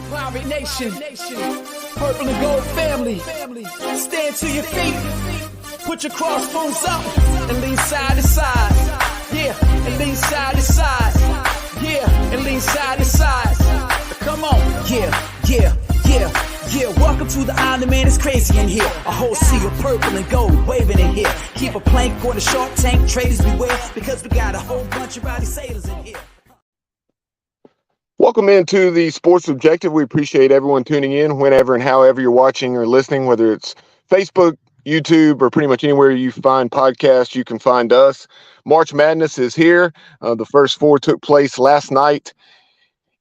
Pirate Nation, purple and gold family, stand to your feet, put your crossbones up, and lean side to side, yeah, and lean side to side, yeah, and lean side to side, come on, yeah, welcome to the island, man, it's crazy in here, a whole sea of purple and gold waving in here, keep a plank on the shark tank, traders beware, because we got a whole bunch of rowdy sailors in here. Welcome into the Sports Objective. We appreciate everyone tuning in whenever and however you're watching or listening, whether it's Facebook, YouTube, or pretty much anywhere you find podcasts, you can find us. March Madness is here. The first four took place last night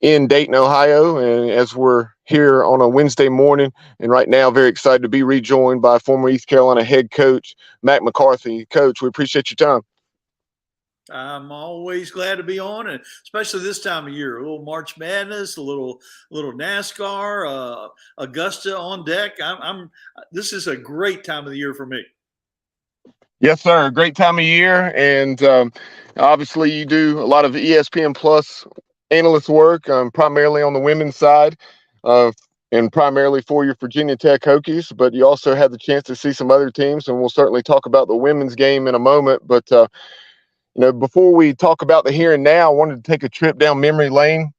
in Dayton, Ohio. And as we're here on a Wednesday morning, and right now very excited to be rejoined by former East Carolina head coach, Mack McCarthy. Coach, we appreciate your time. I'm always glad to be on, and especially this time of year. A little March Madness, a little NASCAR, Augusta on deck. This is a great time of the year for me. Yes, sir. Great time of year, and obviously you do a lot of ESPN Plus analyst work, primarily on the women's side, and primarily for your Virginia Tech Hokies. But you also had the chance to see some other teams, and we'll certainly talk about the women's game in a moment. But before we talk about the here and now, I wanted to take a trip down memory lane,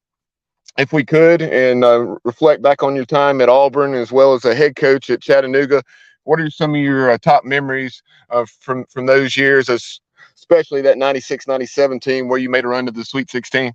if we could, and reflect back on your time at Auburn as well as a head coach at Chattanooga. What are some of your top memories from those years, especially that 96-97 team where you made a run to the Sweet 16?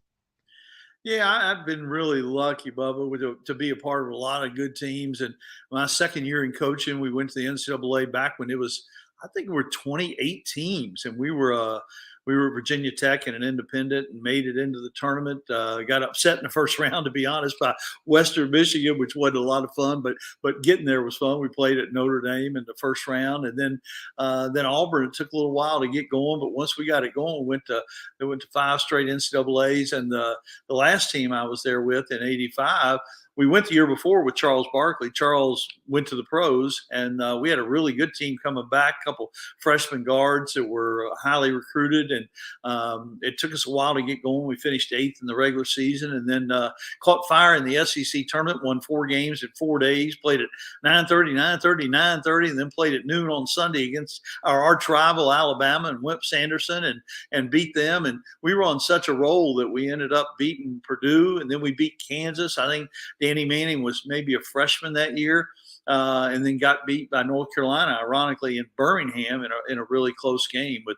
Yeah, I've been really lucky, Bubba, to be a part of a lot of good teams. And my second year in coaching, we went to the NCAA back when it was, I think we were 28 teams, and we were Virginia Tech and an independent, and made it into the tournament. Got upset in the first round, to be honest, by Western Michigan, which wasn't a lot of fun, but getting there was fun. We played at Notre Dame in the first round, and then Auburn. It took a little while to get going, but once we got it going, we went to 5 straight NCAAs, and the last team I was there with in '85. We went the year before with Charles Barkley. Charles went to the pros, and we had a really good team coming back, a couple freshman guards that were highly recruited, and it took us a while to get going. We finished 8th in the regular season, and then caught fire in the SEC tournament, won 4 games in 4 days, played at 9:30, 9:30, 9:30, and then played at noon on Sunday against our arch rival Alabama and Wimp Sanderson and beat them. And we were on such a roll that we ended up beating Purdue, and then we beat Kansas. I think Danny Manning was maybe a freshman that year, and then got beat by North Carolina, ironically, in Birmingham in a really close game. But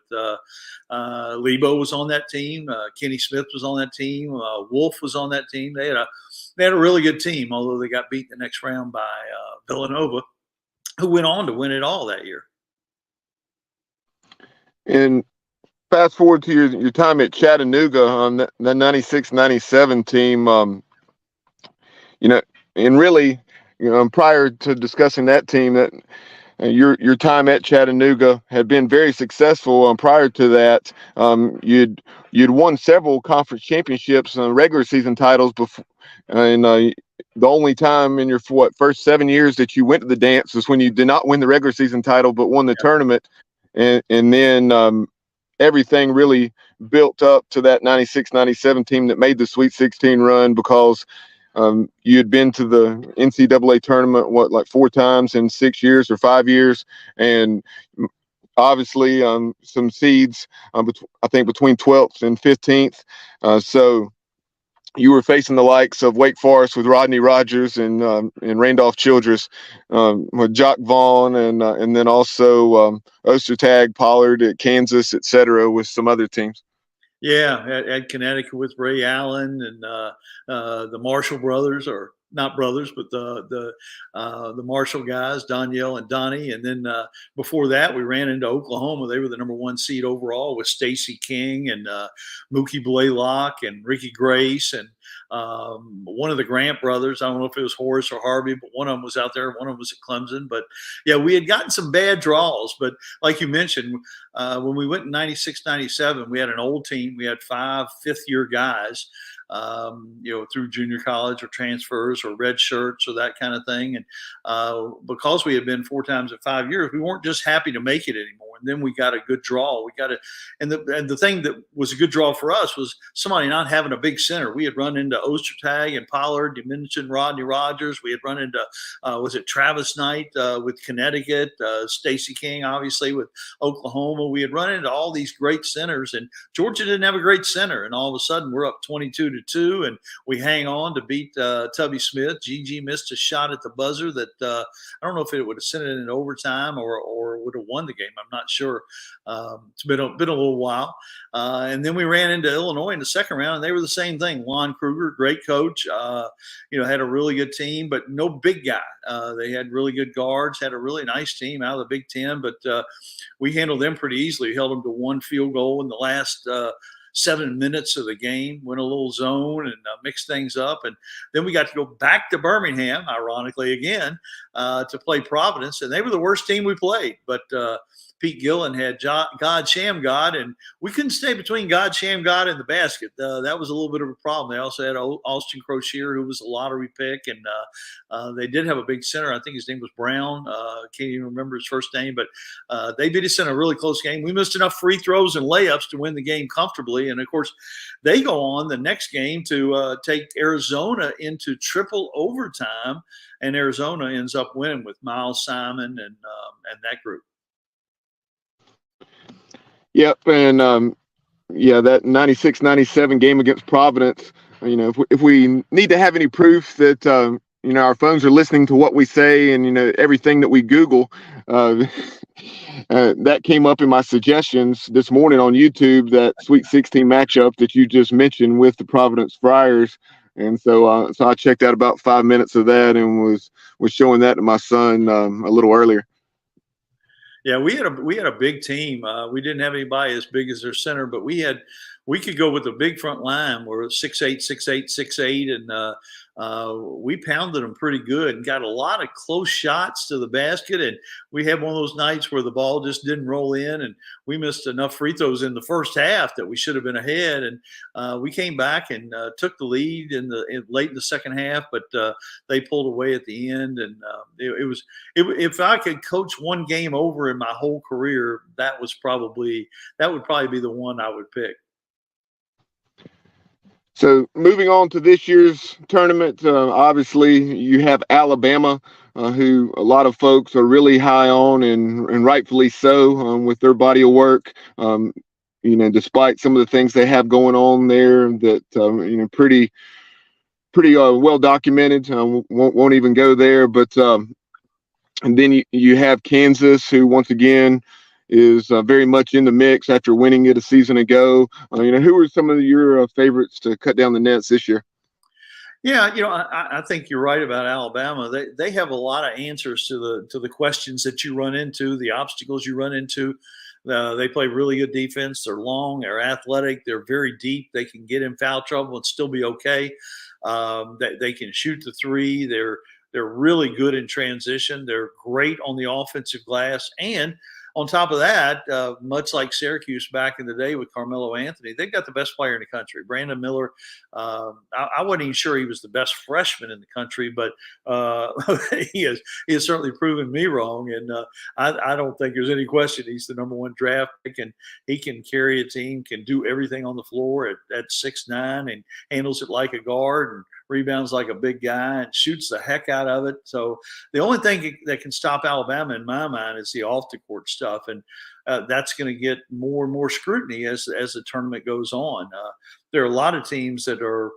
Lebo was on that team. Kenny Smith was on that team. Wolf was on that team. They had a really good team, although they got beat in the next round by Villanova, who went on to win it all that year. And fast forward to your time at Chattanooga on the 96-97 team, and really, prior to discussing that team, that your time at Chattanooga had been very successful. Prior to that, you'd won several conference championships and regular season titles before, and the only time in your first 7 years that you went to the dance was when you did not win the regular season title but won the tournament, and then everything really built up to that 96-97 team that made the Sweet 16 run, because you had been to the NCAA tournament, like 4 times in 6 years or 5 years, and obviously some seeds, I think between 12th and 15th. So you were facing the likes of Wake Forest with Rodney Rogers and Randolph Childress, with Jock Vaughn, and then also Ostertag, Pollard at Kansas, et cetera, with some other teams. Yeah, at Connecticut with Ray Allen and the Marshall brothers, or not brothers, but the Marshall guys, Danielle and Donnie. And then before that, we ran into Oklahoma. They were the number 1 seed overall with Stacey King and Mookie Blaylock and Ricky Grace and one of the Grant brothers. I don't know if it was Horace or Harvey, but one of them was out there. One of them was at Clemson. But yeah, we had gotten some bad draws. But like you mentioned, when we went in 96-97, we had an old team. We had 5 fifth-year guys, through junior college or transfers or red shirts or that kind of thing. And because we had been 4 times in 5 years, we weren't just happy to make it anymore. And then we got a good draw. And the thing that was a good draw for us was somebody not having a big center. We had run into Ostertag and Pollard. You mentioned Rodney Rogers. We had run into was it Travis Knight with Connecticut, Stacey King, obviously with Oklahoma. We had run into all these great centers, and Georgia didn't have a great center. And all of a sudden, we're up 22-2, and we hang on to beat Tubby Smith. Gigi missed a shot at the buzzer that I don't know if it would have sent it in overtime or would have won the game. I'm not sure. It's been a little while. And then we ran into Illinois in the second round, and they were the same thing. Lon Kruger, great coach, had a really good team, but no big guy. They had really good guards, had a really nice team out of the Big Ten, but we handled them pretty easily. We held them to one field goal in the last 7 minutes of the game, went a little zone and mixed things up. And then we got to go back to Birmingham, ironically, again, to play Providence. And they were the worst team we played. But Pete Gillen had God, Sham God, and we couldn't stay between God, Sham God, and the basket. That was a little bit of a problem. They also had Austin Crozier, who was a lottery pick, and they did have a big center. I think his name was Brown. Can't even remember his first name, but they beat us in a really close game. We missed enough free throws and layups to win the game comfortably. And, of course, they go on the next game to take Arizona into triple overtime, and Arizona ends up winning with Miles Simon and that group. Yep, and that 96-97 game against Providence. If we need to have any proof that our phones are listening to what we say and everything that we Google, that came up in my suggestions this morning on YouTube. That Sweet 16 matchup that you just mentioned with the Providence Friars, and so I checked out about 5 minutes of that and was showing that to my son a little earlier. Yeah, we had a big team. We didn't have anybody as big as their center, but we could go with a big front line. We're 6'8", 6'8", 6'8", and we pounded them pretty good and got a lot of close shots to the basket. And we had one of those nights where the ball just didn't roll in, and we missed enough free throws in the first half that we should have been ahead. And we came back and took the lead late in the second half, but they pulled away at the end. And if I could coach one game over in my whole career, that would probably be the one I would pick. So moving on to this year's tournament, obviously you have Alabama, who a lot of folks are really high on, and rightfully so, with their body of work. Despite some of the things they have going on there that pretty well documented. Won't even go there, but and then you have Kansas, who once again is very much in the mix after winning it a season ago. Who are some of your favorites to cut down the nets this year? Yeah, I think you're right about Alabama. They have a lot of answers to the questions that you run into, the obstacles you run into. They play really good defense. They're long, they're athletic, they're very deep. They can get in foul trouble and still be okay. They can shoot the three. They're really good in transition. They're great on the offensive glass, and on top of that, much like Syracuse back in the day with Carmelo Anthony, they've got the best player in the country. Brandon Miller, I wasn't even sure he was the best freshman in the country, but he has certainly proven me wrong. And I don't think there's any question he's the number one draft pick, and he can carry a team, can do everything on the floor at 6'9", and handles it like a guard and rebounds like a big guy and shoots the heck out of it. So the only thing that can stop Alabama in my mind is the off the court stuff. And that's going to get more and more scrutiny as the tournament goes on. There are a lot of teams that are,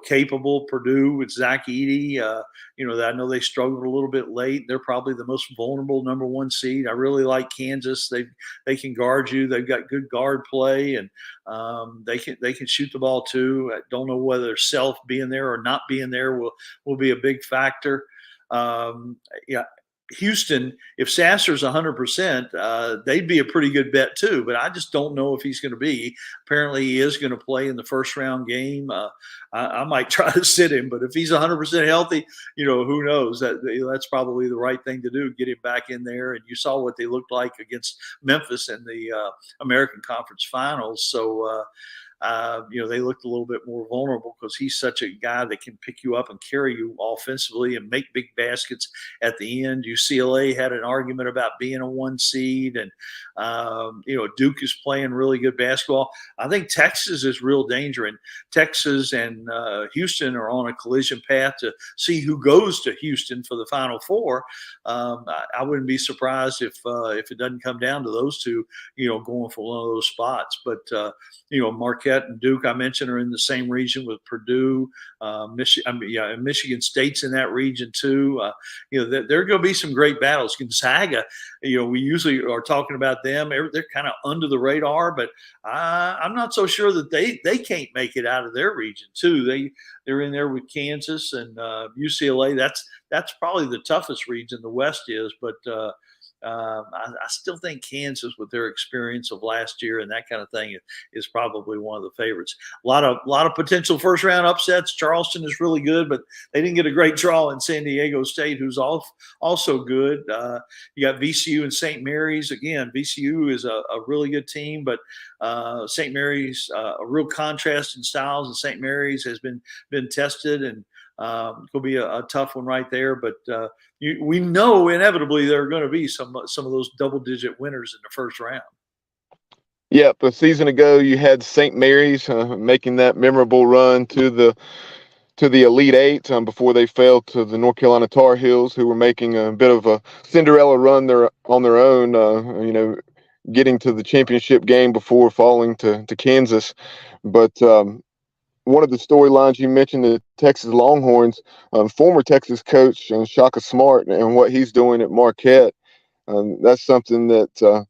capable. Purdue with Zach Edey, I know they struggled a little bit late. They're probably the most vulnerable number one seed. I really like Kansas. They can guard you. They've got good guard play, and they can shoot the ball too. I don't know whether Self being there or not being there will be a big factor. Houston, if Sasser's 100%, they'd be a pretty good bet too. But I just don't know if he's going to be. Apparently, he is going to play in the first round game. I might try to sit him, but if he's 100% healthy, who knows? That's probably the right thing to do. Get him back in there. And you saw what they looked like against Memphis in the American Conference Finals. So they looked a little bit more vulnerable because he's such a guy that can pick you up and carry you offensively and make big baskets at the end. UCLA had an argument about being a 1 seed, and Duke is playing really good basketball. I think Texas is real danger, and Texas and Houston are on a collision path to see who goes to Houston for the Final Four. I wouldn't be surprised if it doesn't come down to those two, going for one of those spots. But Marquette and Duke, I mentioned, are in the same region with Purdue, Michigan State's in that region too. There are going to be some great battles. Gonzaga, we usually are talking about them. They're kind of under the radar, but I'm not so sure that they can't make it out of their region too. They're in there with Kansas and UCLA. That's probably the toughest region the West is, but I still think Kansas, with their experience of last year and that kind of thing, is probably one of the favorites. A lot of potential first round upsets. Charleston is really good, but they didn't get a great draw in San Diego State, who's also good. You got VCU and St. Mary's. Again, VCU is a really good team, but St. Mary's, a real contrast in styles, and St. Mary's has been tested, and it'll be a tough one right there. But we know inevitably there are going to be some of those double-digit winners in the first round. Yep, a season ago you had St. Mary's making that memorable run to the Elite Eight before they fell to the North Carolina Tar Heels, who were making a bit of a Cinderella run on their own, getting to the championship game before falling to Kansas. But one of the storylines you mentioned, the Texas Longhorns, former Texas coach Shaka Smart and what he's doing at Marquette. That's something that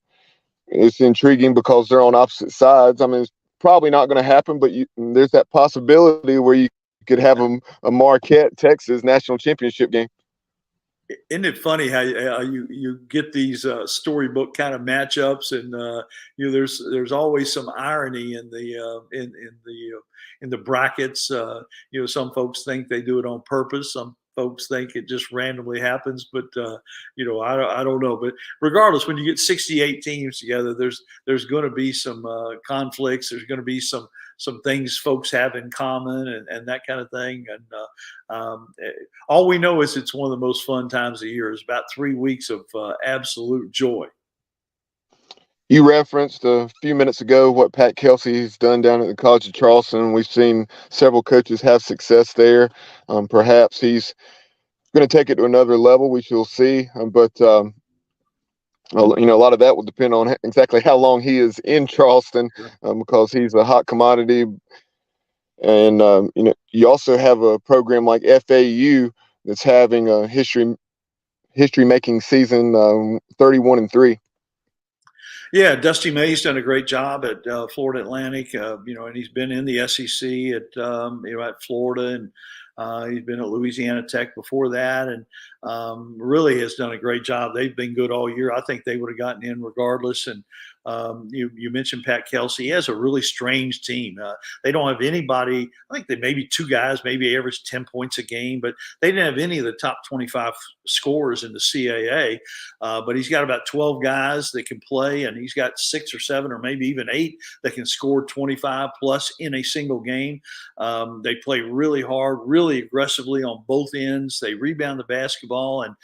is intriguing because they're on opposite sides. I mean, it's probably not going to happen, but there's that possibility where you could have a Marquette Texas national championship game. Isn't it funny how you get these storybook kind of matchups, and there's always some irony in the brackets. Some folks think they do it on purpose. Some folks think it just randomly happens, but I don't know. But regardless, when you get 68 teams together, there's going to be some conflicts. There's going to be some things folks have in common and that kind of thing. And all we know is it's one of the most fun times of the year. It's about 3 weeks of absolute joy. You referenced a few minutes ago what Pat Kelsey's done down at the College of Charleston. We've seen several coaches have success there. Perhaps he's going to take it to another level. We shall see. But a lot of that will depend on exactly how long he is in Charleston, because he's a hot commodity. And you also have a program like FAU that's having a history-making season, 31-3. Yeah, Dusty May's done a great job at Florida Atlantic, and he's been in the SEC at Florida, and he's been at Louisiana Tech before that, and really has done a great job. They've been good all year. I think they would have gotten in regardless. And you mentioned Pat Kelsey. He has a really strange team. They don't have anybody. I think they maybe 2 guys, maybe average 10 points a game, but they didn't have any of the top 25 scorers in the CAA. But he's got about 12 guys that can play, and he's got 6 or 7 or maybe even 8 that can score 25 plus in a single game. They play really hard, really aggressively on both ends. They rebound the basketball, and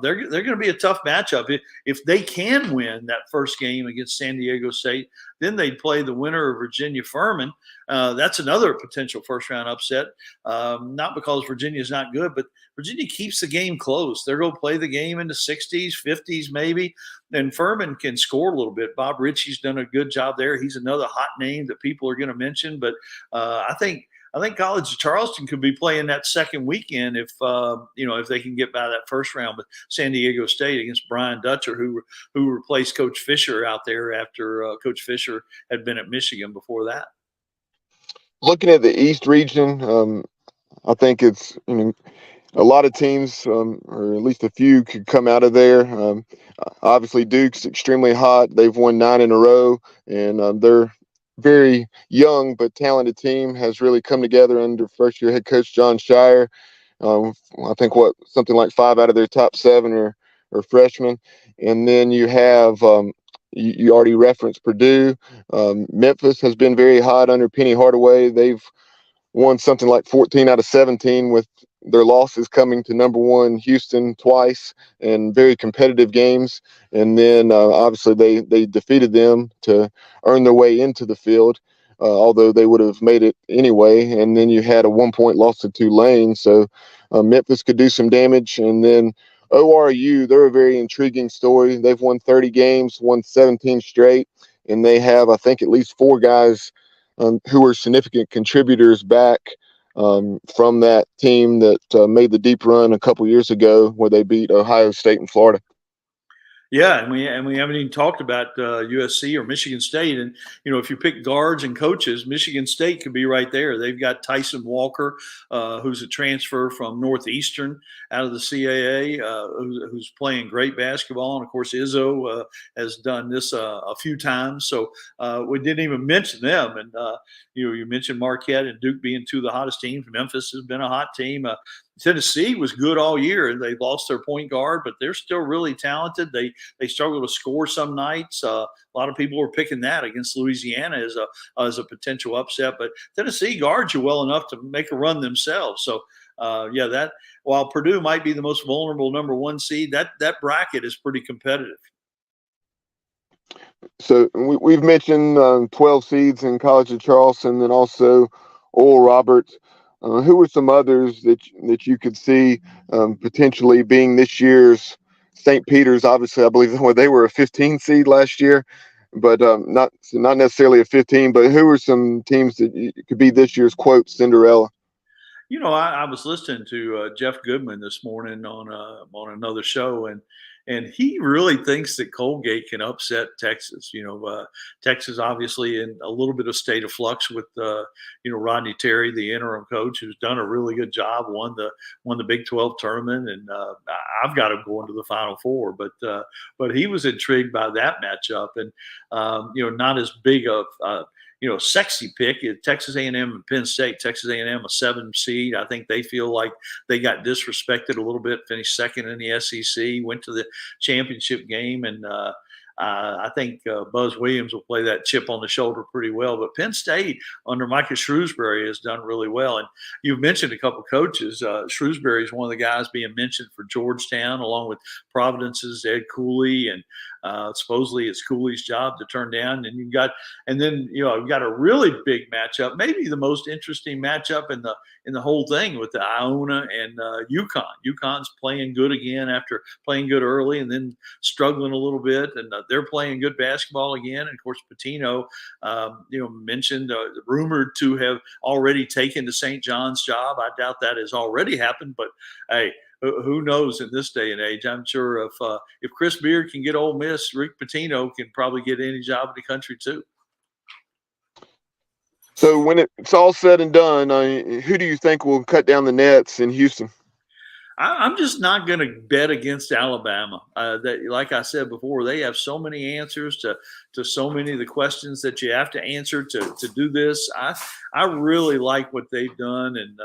they're going to be a tough matchup. If they can win that first game against San Diego State, then they'd play the winner of Virginia Furman. That's another potential first-round upset. Not because Virginia's not good, but Virginia keeps the game close. They're going to play the game in the 60s, 50s maybe, and Furman can score a little bit. Bob Ritchie's done a good job there. He's another hot name that people are going to mention, but I think College of Charleston could be playing that second weekend if they can get by that first round with San Diego State against Brian Dutcher, who replaced Coach Fisher out there after Coach Fisher had been at Michigan before that. Looking at the East region, I think it's a lot of teams, or at least a few, could come out of there. Obviously, Duke's extremely hot. They've won 9 in a row, and they're very young but talented team, has really come together under first-year head coach John Shire. I think something like 5 out of their top 7 are freshmen. And then you have You already referenced Purdue. Memphis has been very hot under Penny Hardaway. They've won something like 14 out of 17 with their losses coming to number one Houston twice in very competitive games. And then obviously they defeated them to earn their way into the field, although they would have made it anyway. And then you had a 1 point loss to Tulane. So Memphis could do some damage. And then ORU, they're a very intriguing story. They've won 30 games, won 17 straight, and they have, I think, at least four guys who were significant contributors back from that team that made the deep run a couple years ago where they beat Ohio State and Florida. Yeah, and we haven't even talked about USC or Michigan State. And if you pick guards and coaches, Michigan State could be right there. They've got Tyson Walker, who's a transfer from Northeastern out of the CAA, who's playing great basketball. And of course, Izzo has done this a few times. So we didn't even mention them. And you mentioned Marquette and Duke being two of the hottest teams. Memphis has been a hot team. Tennessee was good all year, and they've lost their point guard, but they're still really talented. They struggle to score some nights. A lot of people were picking that against Louisiana as a potential upset, but Tennessee guards you well enough to make a run themselves. So that while Purdue might be the most vulnerable number one seed, that bracket is pretty competitive. So we've mentioned 12 seeds in College of Charleston, and also Oral Roberts. Who were some others that you could see potentially being this year's St. Peter's? Obviously, I believe they were a 15 seed last year, but not necessarily a 15. But who were some teams that could be this year's quote Cinderella? I was listening to Jeff Goodman this morning on another show, and he really thinks that Colgate can upset Texas. Texas obviously in a little bit of state of flux with Rodney Terry, the interim coach, who's done a really good job, won the Big 12 tournament, and I've got him going to the Final Four. But he was intrigued by that matchup, and not as big of sexy pick. Texas A&M and Penn State. Texas A&M, a 7 seed. I think they feel like they got disrespected a little bit, finished second in the SEC, went to the championship game, and I think Buzz Williams will play that chip on the shoulder pretty well. But Penn State under Micah Shrewsbury has done really well. And you've mentioned a couple coaches. Shrewsbury is one of the guys being mentioned for Georgetown, along with Providence's Ed Cooley, and supposedly it's Cooley's job to turn down. And you've got a really big matchup, maybe the most interesting matchup in the whole thing, with the Iona and UConn. UConn's playing good again after playing good early and then struggling a little bit, and they're playing good basketball again. And of course, Pitino, mentioned rumored to have already taken the St. John's job. I doubt that has already happened, but hey, who knows in this day and age? I'm sure if Chris Beard can get Ole Miss, Rick Pitino can probably get any job in the country too. So when it's all said and done, who do you think will cut down the nets in Houston? I'm just not going to bet against Alabama. Like I said before, they have so many answers to so many of the questions that you have to answer to do this. I really like what they've done, and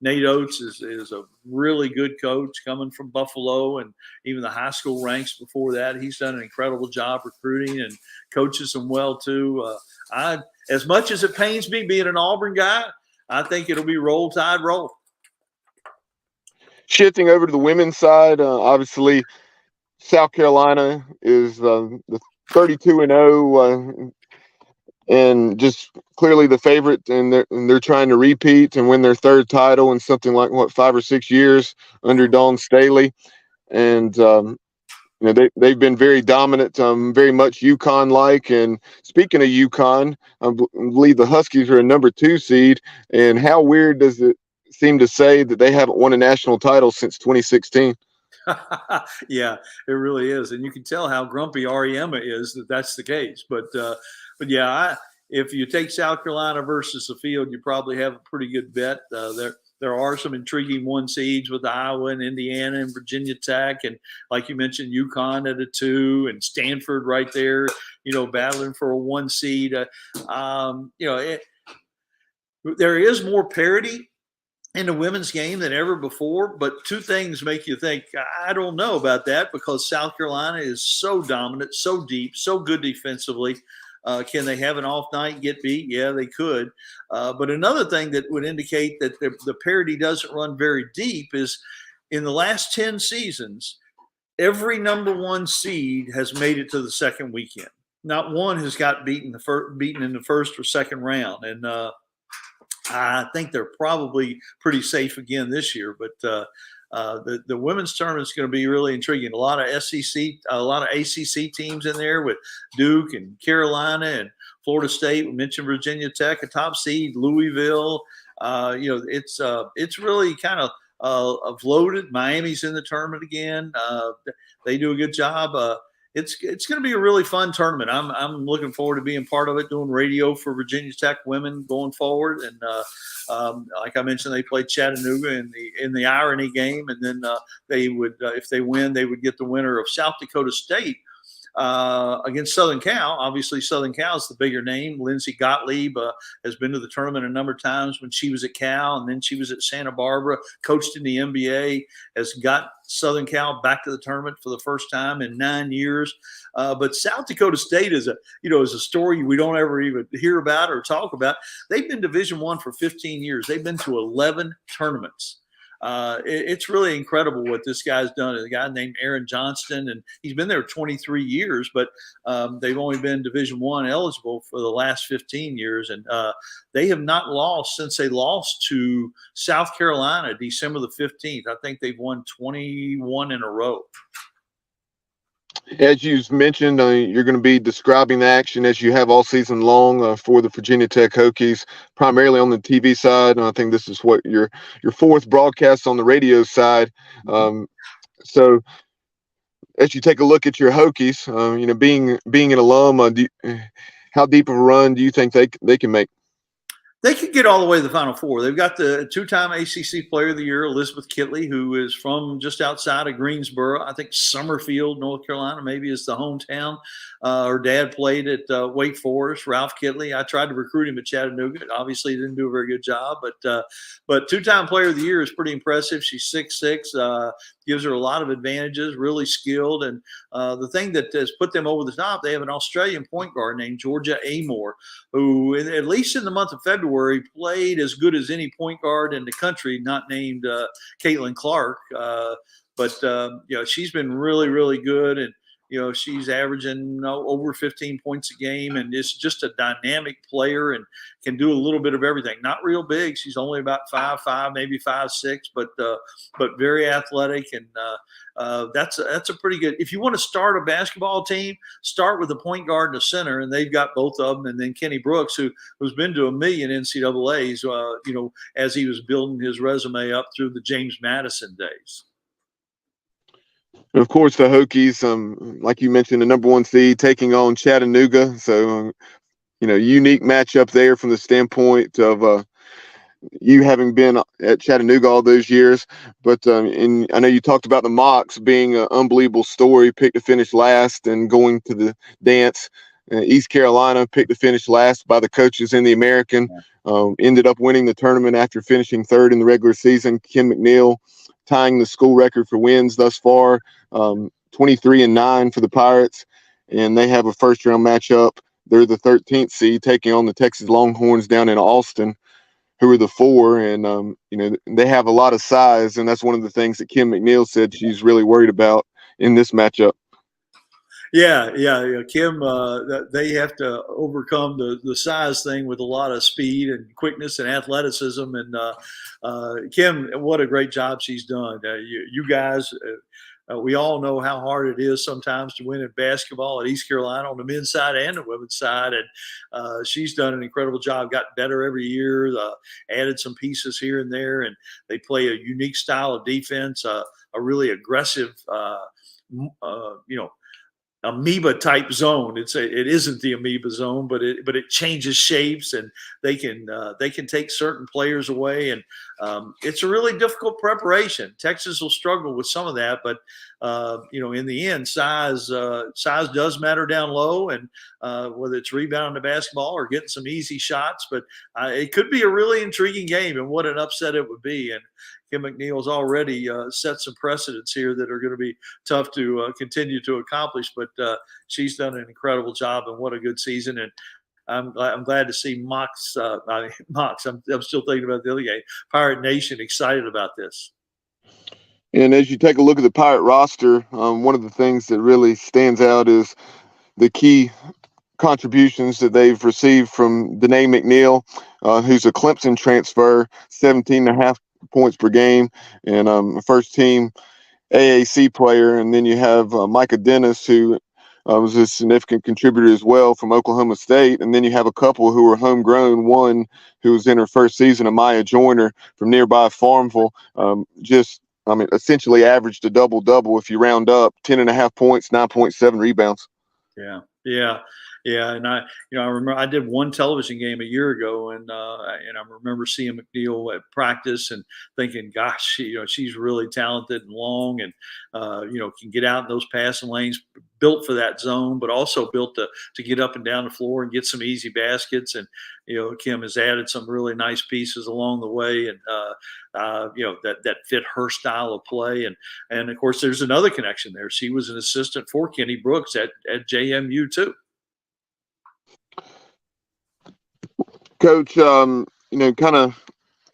Nate Oates is a really good coach coming from Buffalo, and even the high school ranks before that. He's done an incredible job recruiting and coaches them well too. As much as it pains me being an Auburn guy, I think it'll be Roll Tide Roll. Shifting over to the women's side, obviously South Carolina is the 32-0 and just clearly the favorite, and they're trying to repeat and win their third title in something like 5 or 6 years under Dawn Staley. And they've been very dominant, very much UConn-like. And speaking of UConn, I believe the Huskies are a number 2 seed. And how weird does it seem to say that they haven't won a national title since 2016? Yeah, it really is, and you can tell how grumpy Ariema is that's the case. But yeah, if you take South Carolina versus the field, you probably have a pretty good bet. There are some intriguing 1 seeds with Iowa and Indiana and Virginia Tech, and like you mentioned, UConn at a 2, and Stanford right there, battling for a 1 seed. There is more parity in the women's game than ever before. But two things make you think, I don't know about that, because South Carolina is so dominant, so deep, so good defensively. Can they have an off night and get beat? Yeah, they could. But another thing that would indicate that the parity doesn't run very deep is in the last 10 seasons, every number one seed has made it to the second weekend. Not one has got beaten in the first or second round. And I think they're probably pretty safe again this year. But the women's tournament is going to be really intriguing. A lot of SEC, a lot of ACC teams in there with Duke and Carolina and Florida State. We mentioned Virginia Tech, a top seed, Louisville. It's really kind of loaded. Miami's in the tournament again. They do a good job. It's going to be a really fun tournament. I'm looking forward to being part of it, doing radio for Virginia Tech women going forward. And like I mentioned, they played Chattanooga in the Irony game, and then they would, if they win, they would get the winner of South Dakota State against Southern Cal. Obviously, Southern Cal is the bigger name. Lindsey Gottlieb has been to the tournament a number of times when she was at Cal, and then she was at Santa Barbara, coached in the NBA, has got Southern Cal back to the tournament for the first time in 9 years. But South Dakota State is a story we don't ever even hear about or talk about. They've been Division I for 15 years. They've been to 11 tournaments. It's really incredible what this guy's done. A guy named Aaron Johnston, and he's been there 23 years, but they've only been Division I eligible for the last 15 years. And they have not lost since they lost to South Carolina December the 15th. I think they've won 21 in a row. As you mentioned, you're going to be describing the action as you have all season long for the Virginia Tech Hokies, primarily on the TV side. And I think this is what your fourth broadcast on the radio side. So as you take a look at your Hokies, being an alum, how deep of a run do you think they can make? They could get all the way to the Final Four. They've got the two-time ACC Player of the Year, Elizabeth Kitley, who is from just outside of Greensboro. I think Summerfield, North Carolina, maybe is the hometown. Her dad played at Wake Forest, Ralph Kitley. I tried to recruit him at Chattanooga. Obviously, he didn't do a very good job, but two-time Player of the Year is pretty impressive. She's 6'6", gives her a lot of advantages, really skilled. And the thing that has put them over the top, they have an Australian point guard named Georgia Amore, who, at least in the month of February, played as good as any point guard in the country, not named Caitlin Clark. But she's been really, really good. And, she's averaging over 15 points a game, and is just a dynamic player and can do a little bit of everything. Not real big. She's only about 5'5", maybe 5'6", but very athletic. And that's a pretty good. If you want to start a basketball team, start with the point guard and the center, and they've got both of them. And then Kenny Brooks, who's been to a million NCAAs, as he was building his resume up through the James Madison days. And of course, the Hokies, like you mentioned, the number one seed taking on Chattanooga. So, unique matchup there from the standpoint of you having been at Chattanooga all those years. But and I know you talked about the Mocs being an unbelievable story, picked to finish last and going to the dance. East Carolina picked to finish last by the coaches in the American. Ended up winning the tournament after finishing third in the regular season. Kim McNeil tying the school record for wins thus far, 23-9 for the Pirates, and they have a first-round matchup. They're the 13th seed taking on the Texas Longhorns down in Austin, who are the 4, and they have a lot of size, and that's one of the things that Kim McNeil said she's really worried about in this matchup. Yeah. Kim, they have to overcome the size thing with a lot of speed and quickness and athleticism. And Kim, what a great job she's done. You guys, we all know how hard it is sometimes to win in basketball at East Carolina on the men's side and the women's side. And she's done an incredible job, got better every year, added some pieces here and there. And they play a unique style of defense, a really aggressive, amoeba type zone. It isn't the amoeba zone, but it changes shapes, and they can take certain players away, and it's a really difficult preparation. Texas will struggle with some of that, but in the end, size does matter down low, and whether it's rebounding the basketball or getting some easy shots, but it could be a really intriguing game, and what an upset it would be. And Kim McNeil's already set some precedents here that are going to be tough to continue to accomplish, but she's done an incredible job, and what a good season. And I'm glad to see Mox. I'm still thinking about the other game. Pirate Nation excited about this. And as you take a look at the Pirate roster, one of the things that really stands out is the key contributions that they've received from Danae McNeil, who's a Clemson transfer, 17.5 points per game, and a first-team AAC player. And then you have Micah Dennis, who was a significant contributor as well from Oklahoma State. And then you have a couple who are homegrown, one who was in her first season, Amaya Joyner from nearby Farmville, essentially averaged a double-double if you round up, 10.5 points, 9.7 rebounds. Yeah. And I remember I did one television game a year ago, and I remember seeing McNeil at practice and thinking, gosh, she's really talented and long, and can get out in those passing lanes, built for that zone, but also built to get up and down the floor and get some easy baskets. And Kim has added some really nice pieces along the way, and that fit her style of play. And of course, there's another connection there. She was an assistant for Kenny Brooks at JMU too. Coach, kind of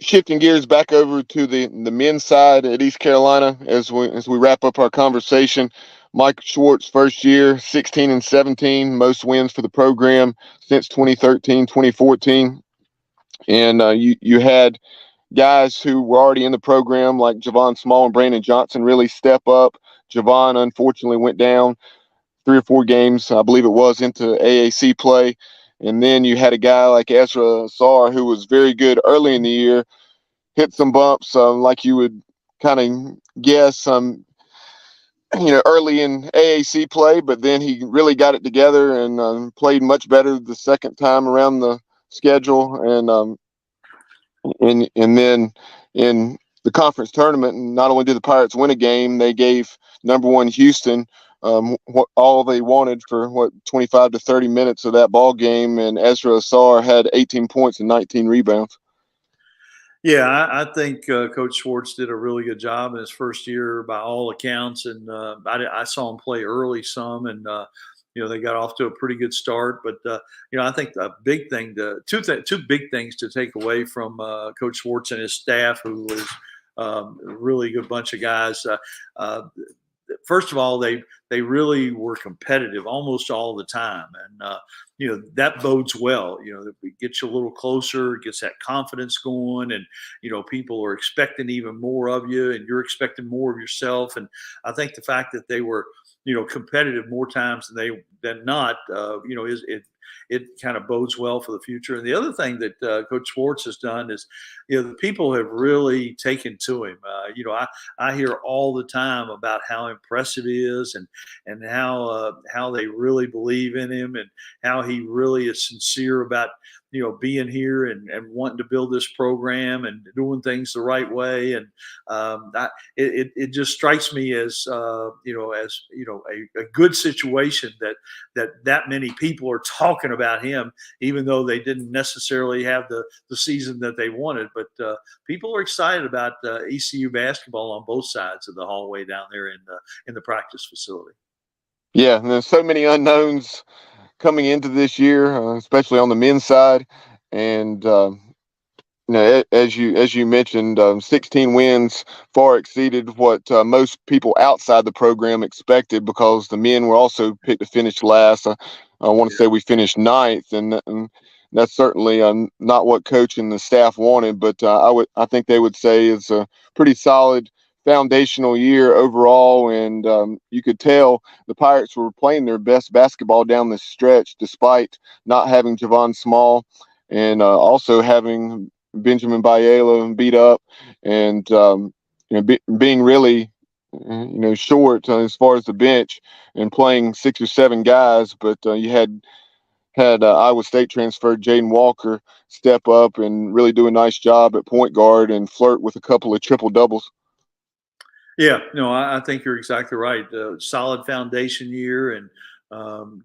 shifting gears back over to the men's side at East Carolina as we wrap up our conversation. Mike Schwartz, first year, 16-17, most wins for the program since 2013, 2014. And you had guys who were already in the program like Javon Small and Brandon Johnson really step up. Javon unfortunately went down 3 or 4 games, I believe it was, into AAC play. And then you had a guy like Ezra Sarr, who was very good early in the year, hit some bumps, like you would kind of guess, early in AAC play, but then he really got it together and played much better the second time around the schedule. And then in the conference tournament, not only did the Pirates win a game, they gave number 1 Houston all they wanted for 25 to 30 minutes of that ball game, and Ezra Sarr had 18 points and 19 rebounds. Yeah, I think Coach Schwartz did a really good job in his first year by all accounts, and I saw him play early some, and they got off to a pretty good start. But I think the big thing, two big things to take away from Coach Schwartz and his staff, who was a really good bunch of guys. First of all, they really were competitive almost all the time, and that bodes well. It gets you a little closer, gets that confidence going, and people are expecting even more of you, and you're expecting more of yourself. And I think the fact that they were competitive more times than not, it kind of bodes well for the future. And the other thing that Coach Schwartz has done is, the people have really taken to him. I hear all the time about how impressive he is, and how they really believe in him, and how he really is sincere about being here and wanting to build this program and doing things the right way. And it just strikes me as a good situation that many people are talking about him, even though they didn't necessarily have the season that they wanted. But people are excited about ECU basketball on both sides of the hallway down there in the practice facility. Yeah, and there's so many unknowns coming into this year, especially on the men's side. And as you mentioned, 16 wins far exceeded what most people outside the program expected, because the men were also picked to finish last. I want to say we finished 9th, and that's certainly not what coach and the staff wanted. But I think they would say it's a pretty solid foundational year overall, and you could tell the Pirates were playing their best basketball down the stretch, despite not having Javon Small and also having Benjamin Biela beat up, and being really short as far as the bench and playing 6 or 7 guys, but you had Iowa State transfer Jaden Walker step up and really do a nice job at point guard and flirt with a couple of triple doubles. Yeah, no, I think you're exactly right. Solid foundation year and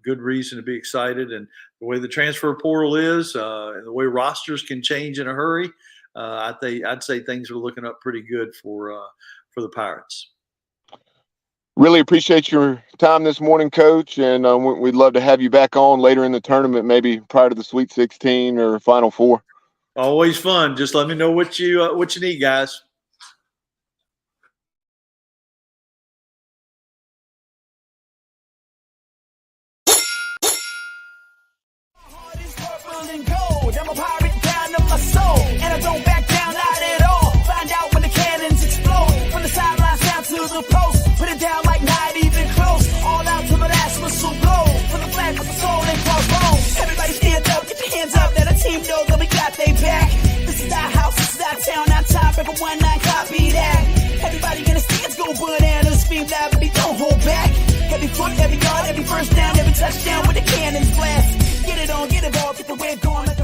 good reason to be excited. And the way the transfer portal is and the way rosters can change in a hurry, I'd say things are looking up pretty good for the Pirates. Really appreciate your time this morning, Coach, and we'd love to have you back on later in the tournament, maybe prior to the Sweet 16 or Final Four. Always fun. Just let me know what you need, guys. I'm a pirate down to my soul, and I don't back down, not at all. Find out when the cannons explode, from the sidelines down to the post. Put it down like not even close. All out to the last whistle blow. From the flag with the soul and crossbones. Everybody stand up, get your hands up. Let our team know that we got they back. This is our house, this is our town, our time. Break a 1-9, copy that. Everybody in the stands go bananas, scream loud, baby, don't hold back. Every foot, every yard, every first down, every touchdown with the cannons blast. Get it on, get it all, get the way going.